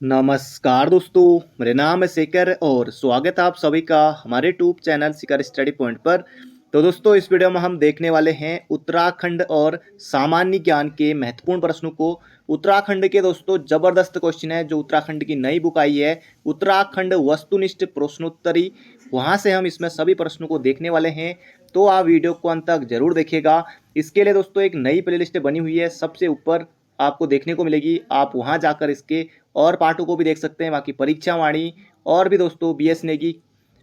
नमस्कार दोस्तों, मेरा नाम है शेखर और स्वागत है आप सभी का हमारे यूट्यूब चैनल शिखर स्टडी पॉइंट पर। तो दोस्तों, इस वीडियो में हम देखने वाले हैं उत्तराखंड और सामान्य ज्ञान के महत्वपूर्ण प्रश्नों को। उत्तराखंड के दोस्तों जबरदस्त क्वेश्चन है जो उत्तराखंड की नई बुक आई है, उत्तराखंड वस्तुनिष्ठ प्रश्नोत्तरी। वहाँ से हम इसमें सभी प्रश्नों को देखने वाले हैं, तो आप वीडियो को अंत तक जरूर देखिएगा। इसके लिए दोस्तों एक नई प्लेलिस्ट बनी हुई है, सबसे ऊपर आपको देखने को मिलेगी। आप वहां जाकर इसके और पार्टों को भी देख सकते हैं। बाकी परीक्षा वाणी और भी दोस्तों BS नेगी,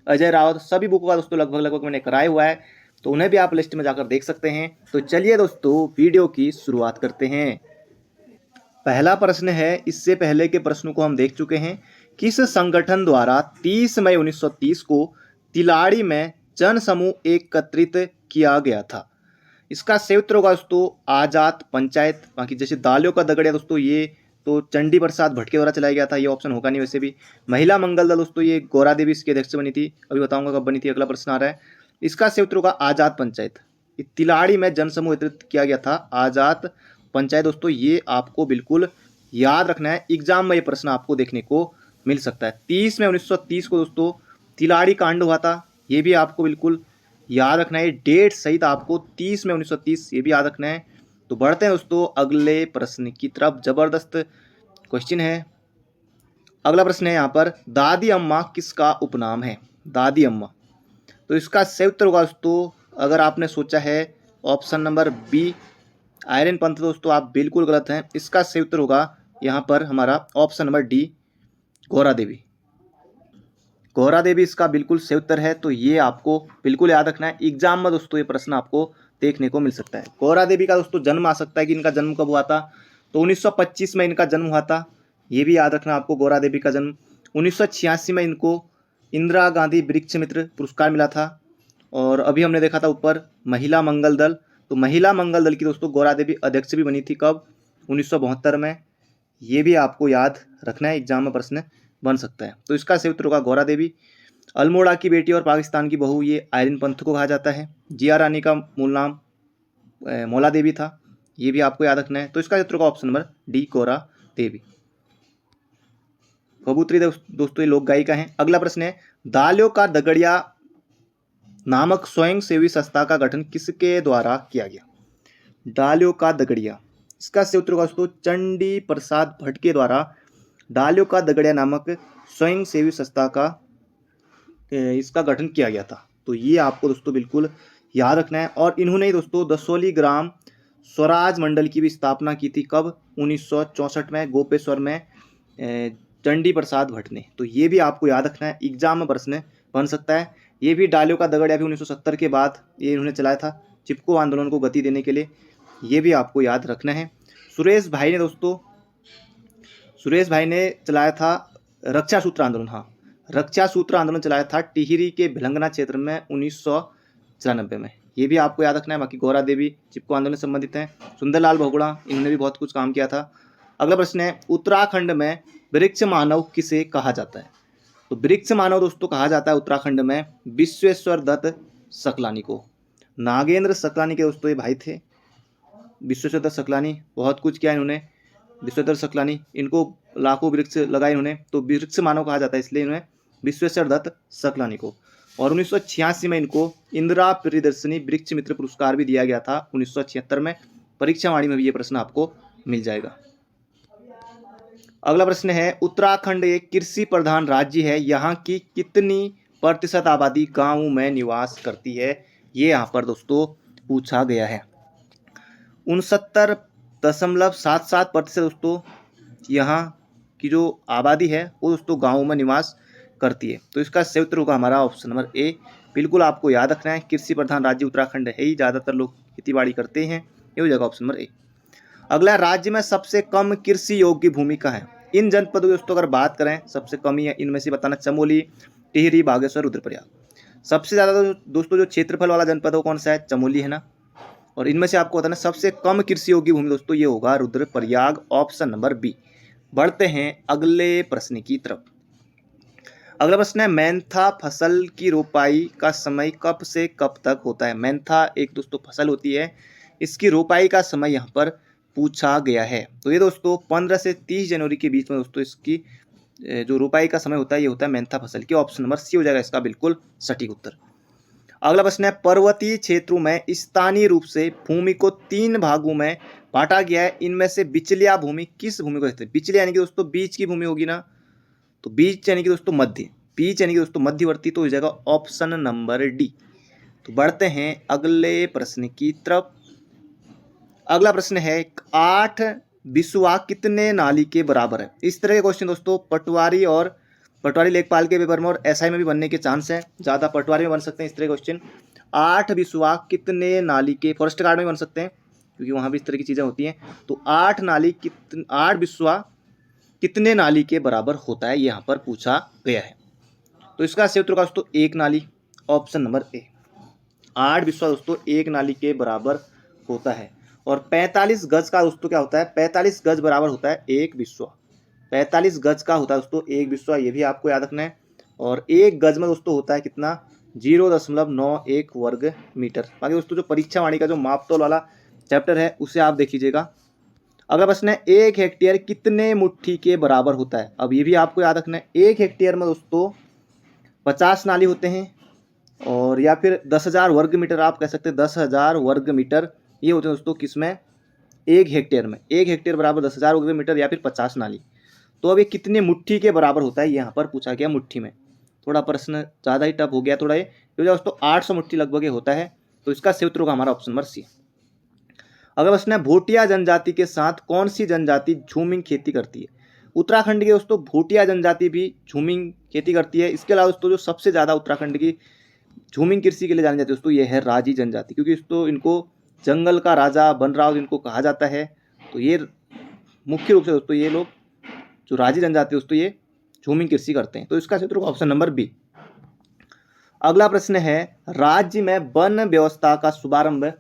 अजय रावत, सभी बुकों का दोस्तों लगभग मैंने कराया हुआ है, तो उन्हें भी आप लिस्ट में जाकर देख सकते हैं। तो चलिए दोस्तों वीडियो की शुरुआत करते हैं। पहला प्रश्न है, इससे पहले के प्रश्नों को हम देख चुके हैं। किस संगठन द्वारा 30 मई 1930 को तिलाड़ी में जन समूह एकत्रित किया गया था? इसका सही उत्तर होगा दोस्तों आजाद पंचायत। बाकी जैसे दालियों का दगड़िया दोस्तों, ये तो चंडी प्रसाद भटके द्वारा चलाया गया था, ये ऑप्शन होगा नहीं। वैसे भी महिला मंगल दल दोस्तों, ये गौरा देवी इसकी अध्यक्ष बनी थी, अभी बताऊंगा कब बनी थी। अगला प्रश्न आ रहा है, इसका सही उत्तर होगा आजाद पंचायत। तिलाड़ी में जनसमूह एकत्रित किया गया था, आजाद पंचायत दोस्तों, ये आपको बिल्कुल याद रखना है। एग्जाम में ये प्रश्न आपको देखने को मिल सकता है। 30 में 1930 को दोस्तों तिलाड़ी कांड हुआ था, ये भी आपको बिल्कुल याद रखना है। डेट सहित आपको 30 में 1930 ये भी याद रखना है। तो बढ़ते हैं दोस्तों अगले प्रश्न की तरफ। जबरदस्त क्वेश्चन है। अगला प्रश्न है यहाँ पर, दादी अम्मा किसका उपनाम है? दादी अम्मा, तो इसका सही उत्तर होगा दोस्तों, अगर आपने सोचा है ऑप्शन नंबर बी आयरन पंथ, दोस्तों आप बिल्कुल गलत हैं। इसका सही उत्तर होगा यहाँ पर हमारा option number D Gaura Devi. Gaura Devi इसका बिल्कुल सही उत्तर है, तो ये आपको बिल्कुल याद रखना है। एग्जाम में दोस्तों ये प्रश्न आपको देखने को मिल सकता है। गौरा देवी का दोस्तों जन्म आ सकता है कि इनका जन्म कब हुआ था, तो 1925 में इनका जन्म हुआ था, ये भी याद रखना आपको। गौरा देवी का जन्म 1986 में इनको इंदिरा गांधी वृक्ष मित्र पुरस्कार मिला था। और अभी हमने देखा था ऊपर महिला मंगल दल, तो महिला मंगल दल की दोस्तों गौरा देवी अध्यक्ष भी बनी थी, कब? 1972 में। ये भी आपको याद रखना है, एग्जाम में प्रश्न बन सकता है। तो इसका सही उत्तर होगा गौरा देवी। अल्मोड़ा की बेटी और पाकिस्तान की बहू, ये आयरन पंथ को कहा जाता है। जिया रानी का मूल नाम मौला देवी था, ये भी आपको याद रखना है। तो इसका उत्तर होगा option number D Gaura Devi. कबूतरी दोस्तों ये लोक गायिका हैं। अगला प्रश्न है, दालियों का दगड़िया नामक स्वयं सेवी संस्था का गठन किसके द्वारा किया गया? दालियों का दगड़िया, इसका सही उत्तर होगा दोस्तों चंडी प्रसाद भटके द्वारा दालियों का दगड़िया नामक स्वयं सेवी संस्था का इसका गठन किया गया था। तो ये आपको दोस्तों बिल्कुल याद रखना है। और इन्होंने ही दोस्तों दसोली ग्राम स्वराज मंडल की भी स्थापना की थी, कब? 1964 में, गोपेश्वर में, चंडी प्रसाद भट्ट ने। तो ये भी आपको याद रखना है, एग्जाम में प्रश्न बन सकता है। ये भी डालियों का दगड़िया भी 1970 के बाद ये इन्होंने चलाया था, चिपको आंदोलन को गति देने के लिए, ये भी आपको याद रखना है। सुरेश भाई ने चलाया था रक्षा सूत्र आंदोलन। हाँ, रक्षा सूत्र आंदोलन चलाया था टिहरी के भिलंगना क्षेत्र में 1994 में, ये भी आपको याद रखना है। बाकी गौरा देवी चिपको आंदोलन से संबंधित हैं। सुंदरलाल बहुगुणा, इन्होंने भी बहुत कुछ काम किया था। अगला प्रश्न है, उत्तराखंड में वृक्ष मानव किसे कहा जाता है? तो वृक्ष मानव दोस्तों कहा जाता है उत्तराखंड में विश्वेश्वर दत्त सकलानी को। नागेंद्र सकलानी के दोस्तों ये भाई थे। विश्वेश्वर दत्त सकलानी, बहुत कुछ किया इन्होंने। विश्वेश्वर सकलानी, इनको लाखों वृक्ष लगाए इन्होंने, तो वृक्ष मानव कहा जाता है इसलिए इन्हें विश्वेश्वर दत्त सकलानी को। और 1986 में इनको इंदिरा प्रियदर्शनी वृक्ष मित्र पुरस्कार भी दिया गया था, 1976 में। परीक्षा वाणी में भी ये प्रश्न आपको मिल जाएगा। अगला प्रश्न है, उत्तराखंड एक कृषि प्रधान राज्य है, यहाँ की कितनी प्रतिशत आबादी गाँव में निवास करती है? ये यहाँ पर दोस्तों पूछा गया है। 69.77% दोस्तों यहाँ की जो आबादी है वो दोस्तों गाँव में निवास करती है। तो इसका सही उत्तर होगा हमारा ऑप्शन नंबर ए। बिल्कुल आपको याद रखना है, कृषि प्रधान राज्य उत्तराखंड है ही, ज़्यादातर लोग खेतीबाड़ी करते हैं, ये हो जाएगा ऑप्शन नंबर ए। अगला, राज्य में सबसे कम कृषि योग्य भूमि का है? इन जनपदों दोस्तों अगर बात करें, सबसे कम ही है इनमें से बताना, चमोली, टिहरी, बागेश्वर, रुद्रप्रयाग। सबसे ज़्यादा दोस्तों जो क्षेत्रफल वाला जनपद वो कौन सा है? चमोली है ना। और इनमें से आपको बताना सबसे कम कृषि योग्य भूमि दोस्तों ये होगा रुद्रप्रयाग, ऑप्शन नंबर बी। बढ़ते हैं अगले प्रश्न की तरफ। अगला प्रश्न है, मेंथा फसल की रोपाई का समय कब से कब तक होता है? मेंथा एक दोस्तों फसल होती है, इसकी रोपाई का समय यहाँ पर पूछा गया है। तो ये दोस्तों 15 से 30 जनवरी के बीच में दोस्तों इसकी जो रुपाई का समय होता है ये होता है मेंथा फसल की। ऑप्शन नंबर सी हो जाएगा इसका बिल्कुल सटीक उत्तर। अगला प्रश्न है, पर्वतीय क्षेत्रों में स्थानीय रूप से भूमि को 3 भागों में बांटा गया है, इनमें से बिचलिया भूमि किस भूमि को कहते हैं? बिचलिया यानी कि दोस्तों बीच की भूमि होगी ना, तो बीच यानी कि दोस्तों मध्य, बीच यानी कि दोस्तों मध्यवर्ती, तो हो जाएगा ऑप्शन नंबर डी। तो बढ़ते हैं अगले प्रश्न की तरफ। अगला प्रश्न है, 8 बिस्वा कितने नाली के बराबर है? इस तरह के क्वेश्चन दोस्तों पटवारी लेखपाल के पेपर में और एसआई में भी बनने के चांस हैं, ज़्यादा पटवारी में बन सकते हैं इस तरह के क्वेश्चन। 8 बिस्वा कितने नाली के, फॉरेस्ट गार्ड में बन सकते हैं क्योंकि वहाँ भी इस तरह की चीज़ें होती हैं। तो 8 बिस्वा कितने नाली के बराबर होता है, यहाँ पर पूछा गया है। तो इसका सही उत्तर होगा दोस्तों 1 नाली, ऑप्शन नंबर ए। 8 बिस्वा दोस्तों 1 नाली के बराबर होता है। और 45 गज का दोस्तों क्या होता है? 45 गज बराबर होता है 1 बिस्वा। 45 गज का होता है दोस्तों 1 बिस्वा, ये भी आपको याद रखना है। और 1 गज में दोस्तों होता है कितना? 0.91 वर्ग मीटर। बाकी दोस्तों जो परीक्षा वाणी का जो मापतोल वाला चैप्टर है उसे आप देख लीजिएगा। अगला प्रश्न है, 1 हेक्टेयर कितने मुट्ठी के बराबर होता है? अब ये भी आपको याद रखना है। 1 हेक्टेयर में दोस्तों 50 नाली होते हैं, और या फिर 10,000 वर्ग मीटर आप कह सकते हैं। 10,000 वर्ग मीटर ये होते हैं दोस्तों किसमें? 1 हेक्टेयर में। 1 हेक्टेयर बराबर 10,000 वर्ग मीटर या फिर 50 नाली। तो अब ये कितने मुट्ठी के बराबर होता है, यहाँ पर पूछा गया मुट्ठी में। थोड़ा प्रश्न ज़्यादा ही टफ हो गया थोड़ा, ये दोस्तों 800 मुट्ठी लगभग ये होता है। तो इसका सही उत्तर होगा हमारा ऑप्शन नंबर सी। अगला प्रश्न है, भोटिया जनजाति के साथ कौन सी जनजाति झूमिंग खेती करती है? उत्तराखंड की दोस्तों भोटिया जनजाति भी झूमिंग खेती करती है। इसके अलावा दोस्तों जो सबसे ज़्यादा उत्तराखंड की झूमिंग कृषि के लिए जानी जाती है दोस्तों, ये है राजी जनजाति, क्योंकि दोस्तों इनको जंगल का राजा बनराव इनको कहा जाता है। तो ये मुख्य रूप से दोस्तों ये लोग जो राजी जनजाति दोस्तों ये झूमिंग कृषि करते हैं। तो इसका क्षेत्र होगा ऑप्शन नंबर बी। अगला प्रश्न है, राज्य में वन व्यवस्था का शुभारंभ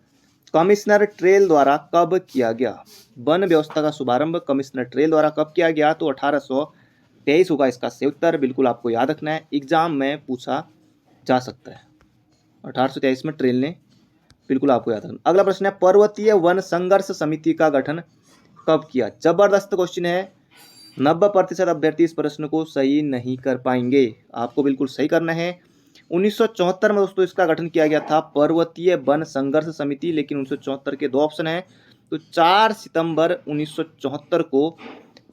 कमिश्नर ट्रेल द्वारा कब किया गया? वन व्यवस्था का शुभारंभ कमिश्नर ट्रेल द्वारा कब किया गया? तो 1823 होगा इसका सही उत्तर। बिल्कुल आपको याद रखना है, एग्जाम में पूछा जा सकता है। 1823 में ट्रेल ने, बिल्कुल आपको याद रखना। अगला प्रश्न है, पर्वतीय वन संघर्ष समिति का गठन कब किया? जबरदस्त क्वेश्चन है। 90% अभ्यर्थी इस प्रश्न को सही नहीं कर पाएंगे, आपको बिल्कुल सही करना है। 1974 में दोस्तों इसका गठन किया गया था, पर्वतीय वन संघर्ष समिति। लेकिन 1974 के 2 ऑप्शन हैं, तो 4 सितंबर 1974 को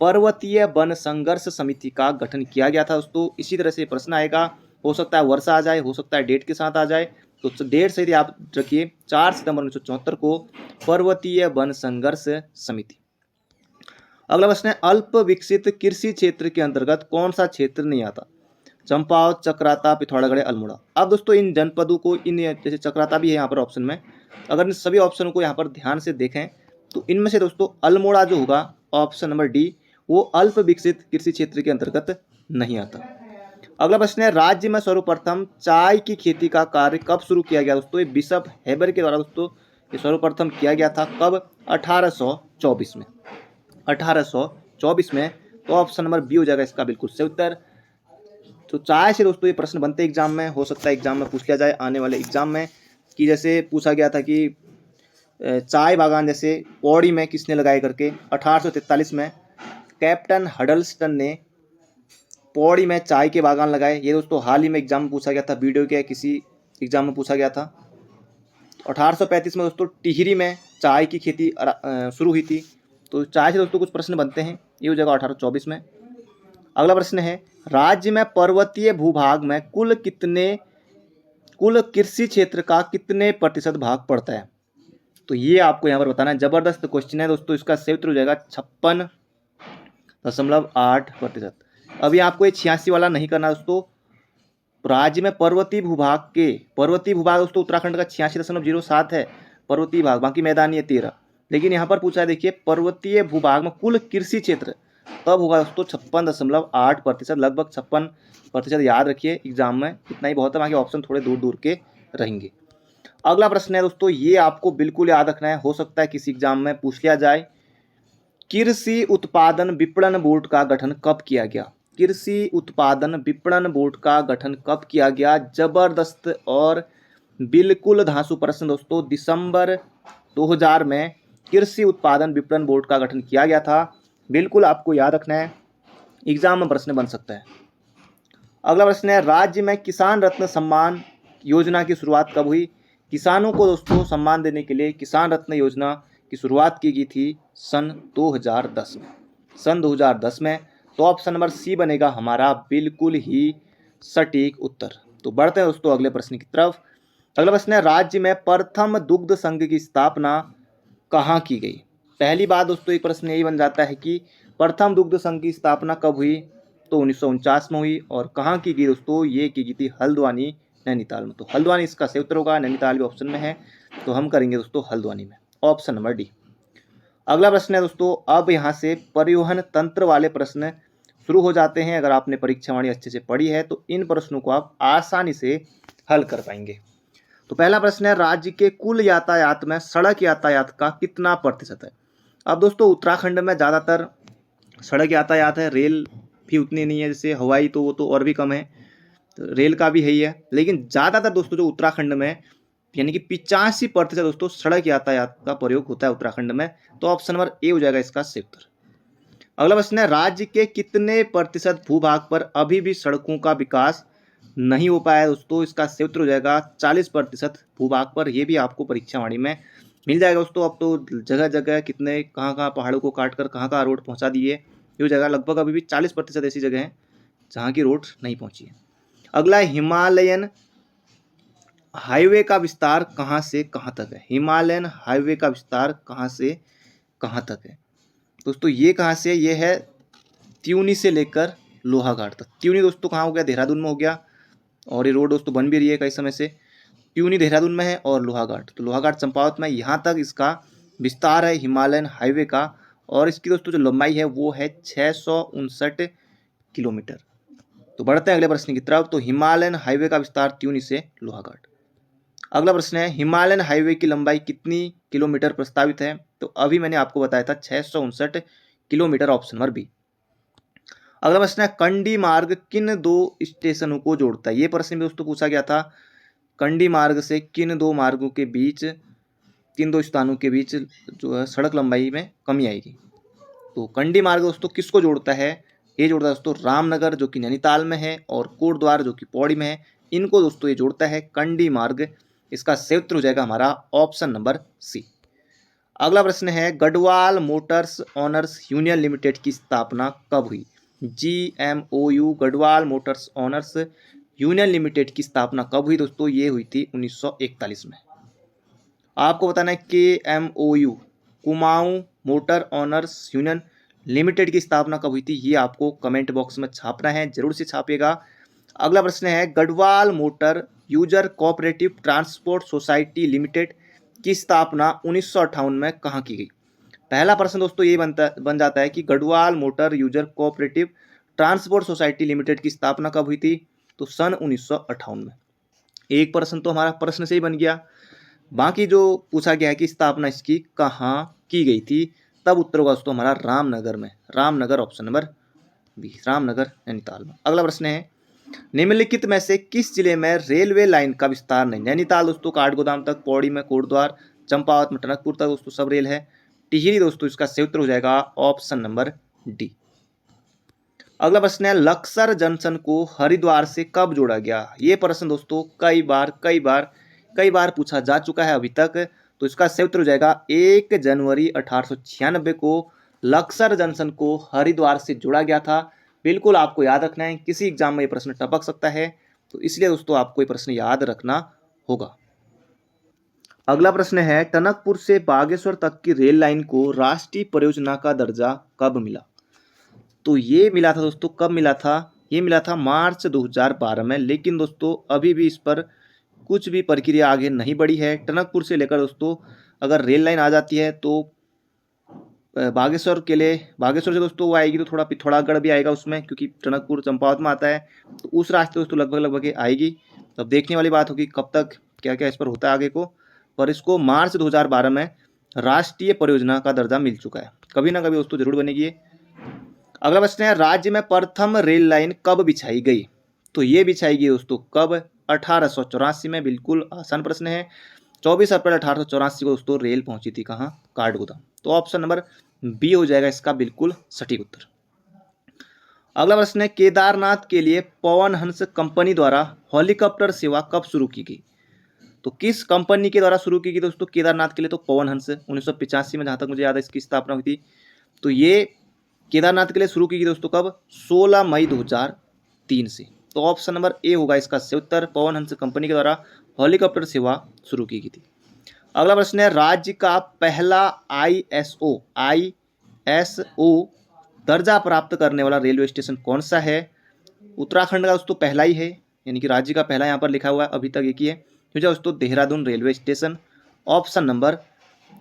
पर्वतीय वन संघर्ष समिति का गठन किया गया था दोस्तों। इसी तरह से प्रश्न आएगा, हो सकता है वर्षा आ जाए, हो सकता है डेट के साथ आ जाए, तो डेट सही आप रखिए 4 सितंबर 1974 को पर्वतीय वन संघर्ष समिति। अगला प्रश्न है, अल्प विकसित कृषि क्षेत्र के अंतर्गत कौन सा क्षेत्र नहीं आता? चंपावत, चक्राता, पिथौरागढ़, अल्मोड़ा। अब दोस्तों इन जनपदों को, इन जैसे चक्राता भी है यहाँ पर ऑप्शन में, अगर इन सभी ऑप्शनों को यहाँ पर ध्यान से देखें तो इनमें से दोस्तों अल्मोड़ा जो होगा ऑप्शन नंबर डी, वो अल्प विकसित कृषि क्षेत्र के अंतर्गत नहीं आता। अगला प्रश्न है, राज्य में सर्वप्रथम चाय की खेती का कार्य कब शुरू किया गया? दोस्तों ये बिशप हेबर के द्वारा दोस्तों ये सर्वप्रथम किया गया था। कब? 1824 में। 1824 में। तो ऑप्शन नंबर बी हो जाएगा इसका बिल्कुल सही उत्तर। तो चाय से दोस्तों ये प्रश्न बनते एग्जाम में, हो सकता है एग्जाम में पूछ लिया जाए आने वाले एग्जाम में, कि जैसे पूछा गया था कि चाय बागान जैसे पौड़ी में किसने लगाए करके। 1843 में कैप्टन हडल्स्टन ने पौड़ी में चाय के बागान लगाए। ये दोस्तों हाल ही में एग्जाम में पूछा गया था, वीडियो के किसी एग्जाम में पूछा गया था। 1835 में दोस्तों टिहरी में चाय की खेती शुरू हुई थी। तो चाय से दोस्तों कुछ प्रश्न बनते हैं, ये हो जाएगा 1824 में। अगला प्रश्न है, राज्य में पर्वतीय भूभाग में कुल कृषि क्षेत्र का कितने प्रतिशत भाग पड़ता है? तो ये आपको यहाँ पर बताना है। जबरदस्त क्वेश्चन है दोस्तों, इसका सही उत्तर हो जाएगा 56.8%। अभी आपको ये 86 वाला नहीं करना दोस्तों। राज्य में पर्वतीय भूभाग दोस्तों उत्तराखंड का 86.07 है पर्वतीय भाग, बाकी मैदानी है 13। लेकिन यहाँ पर पूछा है देखिए, पर्वतीय भूभाग में कुल कृषि क्षेत्र तब होगा दोस्तों 56.8%, लगभग 56% याद रखिए एग्जाम में, इतना ही बहुत है, बाकी ऑप्शन थोड़े दूर दूर के रहेंगे। अगला प्रश्न है दोस्तों, ये आपको बिल्कुल याद रखना है, हो सकता है किसी एग्जाम में पूछ लिया जाए। कृषि उत्पादन विपणन बोर्ड का गठन कब किया गया? कृषि उत्पादन विपणन बोर्ड का गठन कब किया गया? जबरदस्त और बिल्कुल धांसू प्रश्न दोस्तों। दिसंबर 2000 में कृषि उत्पादन विपणन बोर्ड का गठन किया गया था, बिल्कुल आपको याद रखना है। एग्जाम में प्रश्न बन सकता है। अगला प्रश्न है, राज्य में किसान रत्न सम्मान योजना की शुरुआत कब हुई? किसानों को दोस्तों सम्मान देने के लिए किसान रत्न योजना की शुरुआत की गई थी सन 2010 में। सन 2010 में। तो ऑप्शन नंबर सी बनेगा हमारा बिल्कुल ही सटीक उत्तर। तो बढ़ते हैं दोस्तों अगले प्रश्न की तरफ। अगला प्रश्न है, राज्य में प्रथम दुग्ध संघ की स्थापना कहाँ की गई? पहली बात दोस्तों एक प्रश्न यही बन जाता है कि प्रथम दुग्ध संघ की स्थापना कब हुई? तो 1949 में हुई। और कहाँ की गई दोस्तों? ये की गई थी हल्द्वानी नैनीताल में। तो हल्द्वानी इसका सही उत्तर होगा, नैनीताल भी ऑप्शन में है, तो हम करेंगे दोस्तों हल्द्वानी में, ऑप्शन नंबर डी। अगला प्रश्न है दोस्तों, अब यहाँ से परिवहन तंत्र वाले प्रश्न शुरू हो जाते हैं। अगर आपने परीक्षावाणी अच्छे से पढ़ी है तो इन प्रश्नों को आप आसानी से हल कर पाएंगे। तो पहला प्रश्न है, राज्य के कुल यातायात में सड़क यातायात का कितना प्रतिशत है? अब दोस्तों उत्तराखंड में ज़्यादातर सड़क यातायात है, रेल भी उतनी नहीं है, जैसे हवाई तो वो तो और भी कम है, तो रेल का भी है ही है, लेकिन ज़्यादातर दोस्तों जो उत्तराखंड में यानी कि 85% दोस्तों सड़क यातायात का प्रयोग होता है उत्तराखंड में। तो ऑप्शन नंबर ए हो जाएगा इसका सही उत्तर। अगला प्रश्न है, राज्य के कितने प्रतिशत भूभाग पर अभी भी सड़कों का विकास नहीं हो पाया है दोस्तों? इसका सही उत्तर हो जाएगा 40% भूभाग पर। यह भी आपको परीक्षावाणी में मिल जाएगा दोस्तों। अब तो जगह जगह कितने कहाँ कहाँ पहाड़ों को काट कर कहाँ कहाँ रोड पहुँचा दिए, ये हो जाएगा लगभग अभी भी 40% ऐसी जगह है जहाँ की रोड नहीं पहुँची है। अगला, हिमालयन हाईवे का विस्तार कहाँ से कहाँ तक है? हिमालयन हाईवे का विस्तार कहाँ से कहाँ तक है दोस्तों? ये कहाँ से? ये है त्यूनी से लेकर लोहाघाट तक। त्यूनी दोस्तों कहाँ हो गया? देहरादून में हो गया, और ये रोड दोस्तों बन भी रही है कई समय से। त्यूनी देहरादून में है और लोहाघाट तो लोहाघाट चंपावत में, यहाँ तक इसका विस्तार है हिमालयन हाईवे का। और इसकी दोस्तों जो लंबाई है वो है 659 किलोमीटर। तो बढ़ते हैं अगले प्रश्न की तरफ। तो हिमालयन हाईवे का विस्तार त्यूनी से लोहाघाट। अगला प्रश्न है, हिमालयन हाईवे की लंबाई कितनी किलोमीटर प्रस्तावित है? तो अभी मैंने आपको बताया था 659 किलोमीटर, ऑप्शन नंबर बी। अगला प्रश्न है, कंडी मार्ग किन दो स्टेशनों को जोड़ता है? ये प्रश्न भी दोस्तों पूछा गया था। कंडी मार्ग से किन दो मार्गों के बीच, किन दो स्थानों के बीच जो है सड़क लंबाई में कमी आएगी? तो कंडी मार्ग दोस्तों किसको जोड़ता है? ये जोड़ता है दोस्तों रामनगर जो कि नैनीताल में है और कोटद्वार जो कि पौड़ी में है, इनको दोस्तों ये जोड़ता है कंडी मार्ग। इसका सही उत्तर हो जाएगा हमारा ऑप्शन नंबर सी। अगला प्रश्न है, Garhwal Motors honours union limited की स्थापना कब हुई? GMOU Garhwal Motors honours union limited की स्थापना कब हुई दोस्तों? ये हुई थी 1941 में। आपको बताना है KMOU Kumaon motor honours union limited की स्थापना कब हुई थी? ये आपको कमेंट बॉक्स में छापना है, जरूर से छापिएगा। अगला प्रश्न है, Garhwal motor user cooperative transport society limited की स्थापना 1958 में कहाँ की गई? पहला प्रश्न दोस्तों ये बन जाता है कि Garhwal motor user cooperative transport society limited की स्थापना कब हुई थी? तो सन 1958 में। एक प्रश्न तो हमारा प्रश्न से ही बन गया। बाकी जो पूछा गया है कि स्थापना इसकी कहाँ की गई थी, तब उत्तर होगा दोस्तों हमारा रामनगर में। Ramnagar option number B, Ramnagar Nainital में। अगला प्रश्न है, निम्नलिखित में से किस जिले में रेलवे लाइन का विस्तार नहीं? नैनीताल दोस्तों काठगोदाम तक, पौड़ी में कोटद्वार, चंपावत में टनकपुर तक दोस्तों सब रेल है। टिहरी दोस्तों इसका सही उत्तर हो जाएगा ऑप्शन नंबर डी। अगला प्रश्न है, लक्सर जंक्शन को हरिद्वार से कब जोड़ा गया? ये प्रश्न दोस्तों कई बार पूछा जा चुका है अभी तक। तो इसका सही उत्तर हो जाएगा 1 जनवरी 1896 को लक्सर जंक्शन को हरिद्वार से जोड़ा गया था। बिल्कुल आपको याद रखना है, किसी एग्जाम में ये प्रश्न टपक सकता है, तो इसलिए दोस्तों आपको ये प्रश्न याद रखना होगा। अगला प्रश्न है, टनकपुर से बागेश्वर तक की रेल लाइन को राष्ट्रीय परियोजना का दर्जा कब मिला? तो ये मिला था दोस्तों, कब मिला था? ये मिला था मार्च 2012 में। लेकिन दोस्तों अभी भी इस पर कुछ भी प्रक्रिया आगे नहीं बढ़ी है। टनकपुर से लेकर दोस्तों अगर रेल लाइन आ जाती है तो बागेश्वर के लिए, बागेश्वर से दोस्तों वो आएगी तो थोड़ा पिथौरागढ़ भी आएगा उसमें, क्योंकि टनकपुर चंपावत में आता है, तो उस रास्ते दोस्तों लगभग आएगी। तो अब देखने वाली बात होगी कब तक क्या क्या इस पर होता है आगे को। पर इसको मार्च 2012 में राष्ट्रीय परियोजना का दर्जा मिल चुका है, कभी ना कभी दोस्तों जरूर बनेगी। अगला प्रश्न है, राज्य में प्रथम रेल लाइन कब बिछाई गई? तो ये बिछाई गई दोस्तों कब? 1884 में। बिल्कुल आसान प्रश्न है। 24 अप्रैल 1884 को दोस्तों रेल पहुंची थी कहाँ? काठगोदाम। तो ऑप्शन नंबर बी हो जाएगा इसका बिल्कुल सटीक उत्तर। अगला प्रश्न है केदारनाथ के लिए पवन हंस कंपनी द्वारा हेलीकॉप्टर सेवा कब शुरू की गई? तो किस कंपनी के द्वारा शुरू की गई दोस्तों केदारनाथ के लिए? तो पवन हंस 1985 में, जहां तक मुझे याद है इसकी स्थापना हुई थी। तो ये केदारनाथ के लिए शुरू की गई दोस्तों कब? 16 मई 2003 से। तो ऑप्शन नंबर ए होगा इसका सही उत्तर, पवन हंस कंपनी के द्वारा हेलीकॉप्टर सेवा शुरू की गई थी। अगला प्रश्न है राज्य का पहला आईएसओ दर्जा प्राप्त करने वाला रेलवे स्टेशन कौन सा है? उत्तराखंड का दोस्तों पहला ही है, यानी कि राज्य का पहला यहाँ पर लिखा हुआ है, अभी तक एक ही है, जो दोस्तों Dehradun railway station. Option number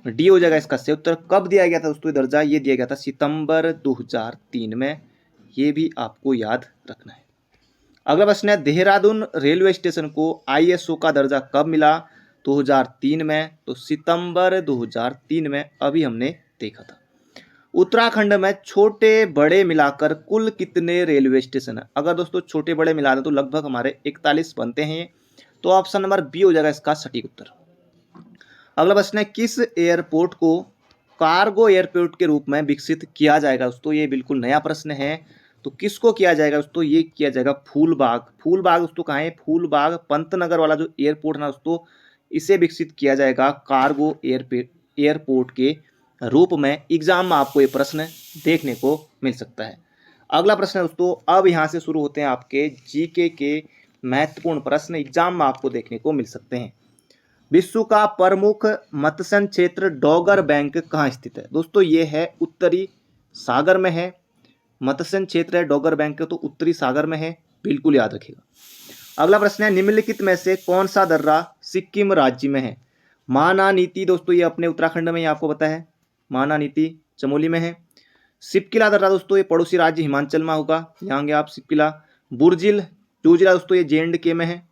D हो जाएगा इसका सही उत्तर। कब दिया गया था दोस्तों ये दर्जा? ये दिया गया था सितंबर 2003 में, ये भी आपको याद रखना है। अगला प्रश्न है देहरादून रेलवे स्टेशन को आईएसओ का दर्जा कब मिला? 2003 में। तो सितंबर 2003 में अभी हमने देखा था। उत्तराखंड में छोटे बड़े मिलाकर कुल कितने रेलवे स्टेशन है? अगर दोस्तों छोटे बड़े मिला दें तो लगभग हमारे 41 बनते हैं। तो ऑप्शन नंबर बी हो जाएगा इसका सटीक उत्तर। अगला प्रश्न है किस एयरपोर्ट को कार्गो एयरपोर्ट के रूप में विकसित किया जाएगा दोस्तों? ये बिल्कुल नया प्रश्न है। तो किसको किया जाएगा दोस्तों? ये किया जाएगा फूलबाग। फूलबाग दोस्तों कहाँ है? फूलबाग पंतनगर वाला जो एयरपोर्ट है ना दोस्तों, इसे विकसित किया जाएगा कार्गो एयरपोर्ट के रूप में। एग्जाम में आपको ये प्रश्न देखने को मिल सकता है। अगला प्रश्न है दोस्तों, अब यहाँ से शुरू होते हैं आपके जीके के महत्वपूर्ण प्रश्न, एग्जाम में आपको देखने को मिल सकते हैं। विश्व का प्रमुख मत्स्य क्षेत्र डोगर बैंक कहाँ स्थित है? दोस्तों ये है उत्तरी सागर में है। मत्स्य क्षेत्र है डोगर बैंक तो उत्तरी सागर में है, बिल्कुल याद रखिएगा। अगला प्रश्न है निम्नलिखित में से कौन सा दर्रा सिक्किम राज्य में है? महानानीति दोस्तों ये अपने उत्तराखंड में ही आपको पता है, महानानीति चमोली में है। सिपकिला दर्रा दोस्तों ये पड़ोसी राज्य हिमाचल में होगा, यहाँ होंगे आप सिपकिला। बुर्जिल टूजिला दोस्तों ये JNK में है।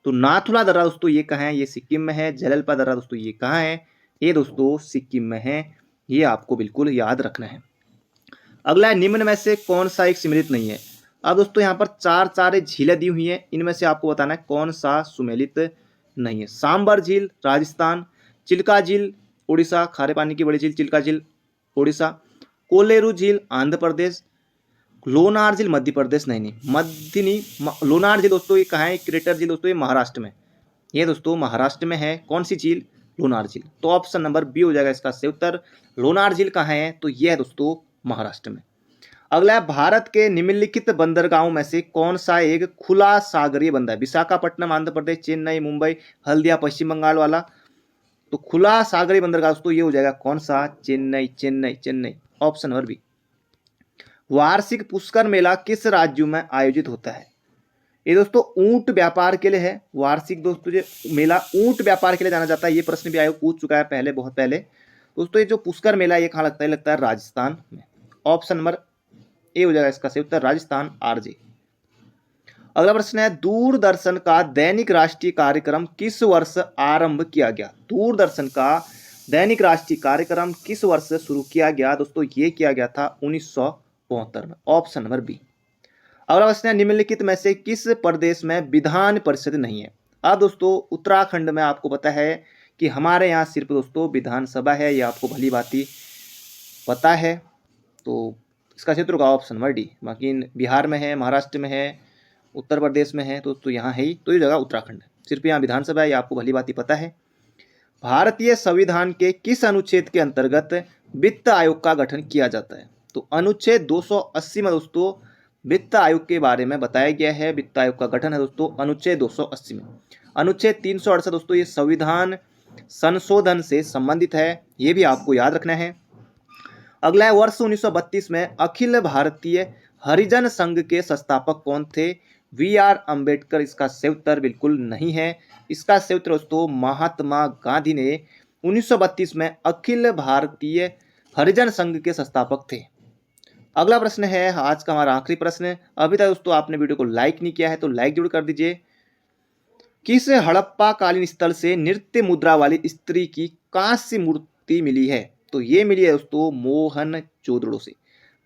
तो नाथुला दर्रा दोस्तों ये कहाँ है? ये सिक्किम में है। जललपा दर्रा दोस्तों ये कहाँ है? ये दोस्तों सिक्किम में है, ये आपको बिल्कुल याद रखना है। अगला है निम्न में से कौन सा एक सम्मिलित नहीं है? अब दोस्तों यहाँ पर चार झीलें दी हुई हैं, इनमें से आपको बताना है कौन सा सुमेलित नहीं है। सांबर झील राजस्थान, चिल्का झील उड़ीसा, खारे पानी की बड़ी झील चिल्का झील उड़ीसा, कोलेरू झील आंध्र प्रदेश, लोनार झील मध्य प्रदेश, नहीं लोनार झील दोस्तों ये कहाँ है? क्रेटर झील दोस्तों ये महाराष्ट्र में, ये दोस्तों महाराष्ट्र में है। कौन सी झील? लोनार झील। तो ऑप्शन नंबर बी हो जाएगा इसका सही उत्तर। लोनार झील कहाँ है? तो यह है दोस्तों महाराष्ट्र में। अगला है भारत के निम्नलिखित बंदरगाहों में से कौन सा एक खुला सागरीय बंदर है? विशाखापट्टनम आंध्र प्रदेश, चेन्नई मुंबई, हल्दिया पश्चिम बंगाल वाला। तो खुला सागरीय बंदरगाह दोस्तों ये हो जाएगा कौन सा? चेन्नई। Option number B. वार्षिक पुष्कर मेला किस राज्य में आयोजित होता है? ये दोस्तों ऊंट व्यापार के लिए है। वार्षिक दोस्तों ये मेला ऊंट व्यापार के लिए जाना जाता है, ये प्रश्न भी आयोग पूछ चुका है पहले, बहुत पहले। दोस्तों ये जो पुष्कर मेला ये कहाँ लगता है? लगता है राजस्थान में। ऑप्शन नंबर ए हो जाएगा इसका सही उत्तर, राजस्थान RJ। अगला प्रश्न है दूरदर्शन का दैनिक राष्ट्रीय कार्यक्रम किस वर्ष आरंभ किया गया? दूरदर्शन का दैनिक राष्ट्रीय कार्यक्रम किस वर्ष शुरू किया गया? दोस्तों ये किया गया था 1972 में। Option number B. अगला प्रश्न है निम्नलिखित में से किस प्रदेश में विधान परिषद नहीं है? अब दोस्तों उत्तराखंड में आपको पता है कि हमारे यहाँ सिर्फ दोस्तों विधानसभा है, ये आपको भली भांति पता है। तो इसका क्षेत्र होगा ऑप्शन नंबर डी। बाकी बिहार में है, महाराष्ट्र में है, उत्तर प्रदेश में है, तो यहाँ है ही, तो ये जगह उत्तराखंड है। सिर्फ यहाँ विधानसभा है, ये आपको भली भांति पता है। भारतीय संविधान के किस अनुच्छेद के अंतर्गत वित्त आयोग का गठन किया जाता है? तो अनुच्छेद 280 में दोस्तों वित्त आयोग के बारे में बताया गया है। वित्त आयोग का गठन है दोस्तों अनुच्छेद 280 में। अनुच्छेद 368 दोस्तों ये संविधान संशोधन से संबंधित है, ये भी आपको याद रखना है। अगला है वर्ष 1932 में अखिल भारतीय हरिजन संघ के संस्थापक कौन थे? VR अम्बेडकर इसका सही उत्तर बिल्कुल नहीं है। इसका सही उत्तर दोस्तों महात्मा गांधी ने 1932 में अखिल भारतीय हरिजन संघ के संस्थापक थे। अगला प्रश्न है आज का हमारा आखिरी प्रश्न। अभी तक दोस्तों आपने वीडियो को लाइक नहीं किया है तो लाइक जरूर कर दीजिए। किस हड़प्पा कालीन स्थल से नृत्य मुद्रा वाली स्त्री की कांस्य मूर्ति मिली है? तो ये मिली है दोस्तों मोहनजोदड़ो से।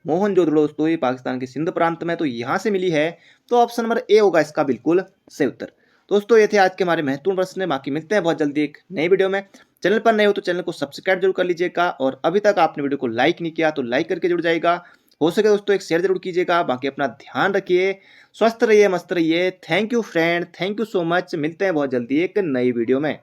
मोहनजोदड़ो दोस्तों ये पाकिस्तान के सिंध प्रांत में, तो यहाँ से मिली है। तो ऑप्शन नंबर ए होगा इसका बिल्कुल सही उत्तर। दोस्तों ये थे आज के हमारे महत्वपूर्ण प्रश्न। बाकी मिलते हैं बहुत जल्दी एक नई वीडियो में। चैनल पर नए हो तो चैनल को सब्सक्राइब जरूर कर लीजिएगा, और अभी तक आपने वीडियो को लाइक नहीं किया तो लाइक करके जुड़ जाएगा। हो सके दोस्तों एक शेयर जरूर कीजिएगा। बाकी अपना ध्यान रखिए, स्वस्थ रहिए, मस्त रहिए। Thank you friend, thank you so much. मिलते हैं बहुत जल्दी एक नई वीडियो में।